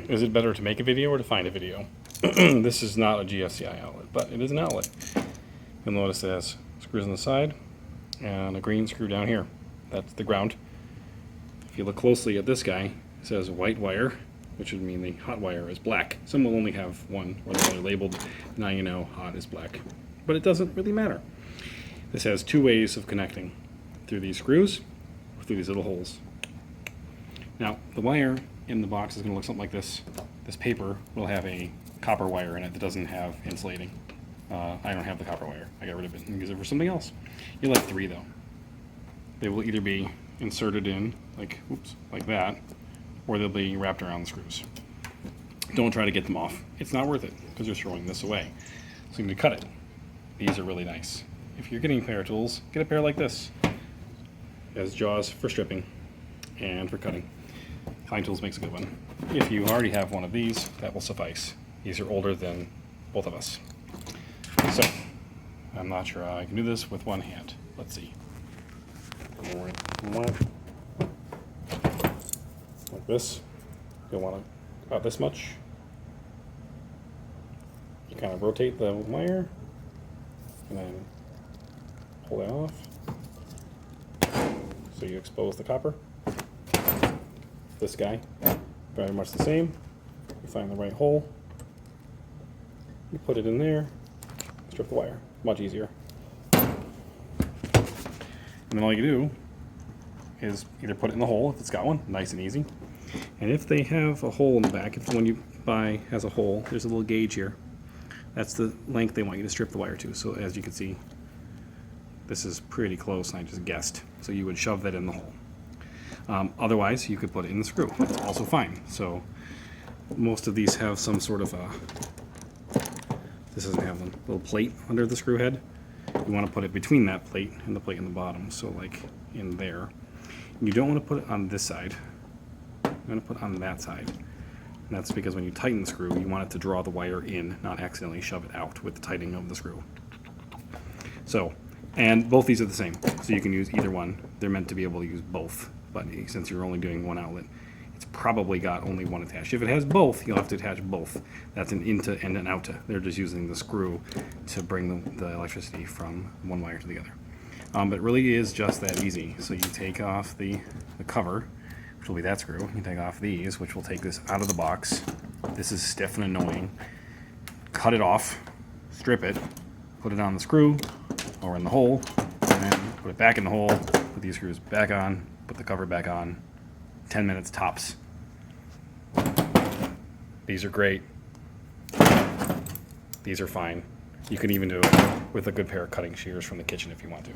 Is it better to make a video or to find a video? This is not a GFCI outlet, but it is an outlet. You'll notice it has screws on the side and a green screw down here. That's the ground. If you look closely at this guy, it says white wire, which would mean the hot wire is black. Some will only have one where they're only labeled, now you know hot is black. But it doesn't really matter. This has two ways of connecting, through these screws or through these little holes. Now, the wire in the box is going to look something like this. This paper will have a copper wire in it that doesn't have insulating. I don't have the copper wire. I got rid of it and use it for something else. You'll have three though. They will either be inserted in, like that, or they'll be wrapped around the screws. Don't try to get them off. It's not worth it because you're throwing this away. So you need to cut it. These are really nice. If you're getting pair tools, get a pair like this. It has jaws for stripping and for cutting. Klein Tools makes a good one. If you already have one of these, that will suffice. These are older than both of us. So, I'm not sure how I can do this with one hand. Let's see. Like this. You'll want to about this much. You kind of rotate the wire and then pull that off. So you expose the copper. This guy, very much the same. You find the right hole. You put it in there. Strip the wire. Much easier. And then all you do is either put it in the hole if it's got one, nice and easy. And if they have a hole in the back, if the one you buy has a hole, there's a little gauge here. That's the length they want you to strip the wire to. So as you can see, this is pretty close, and I just guessed. So you would shove that in the hole. Otherwise, you could put it in the screw. That's also fine. So most of these have some sort of a, this doesn't have a little plate under the screw head. You want to put it between that plate and the plate in the bottom. So like in there. And you don't want to put it on this side. You want to put it on that side. And that's because when you tighten the screw, you want it to draw the wire in, not accidentally shove it out with the tightening of the screw. So, and both these are the same. So you can use either one. They're meant to be able to use both. But since you're only doing one outlet, it's probably got only one attached. If it has both, you'll have to attach both. That's an into and an outa. They're just using the screw to bring the electricity from one wire to the other. But it really is just that easy. So you take off the cover, which will be that screw. You take off these, which will take this out of the box. This is stiff and annoying. Cut it off, strip it, put it on the screw or in the hole, and then put it back in the hole, put these screws back on, put the cover back on. 10 minutes tops. These are great. These are fine. You can even do it with a good pair of cutting shears from the kitchen if you want to.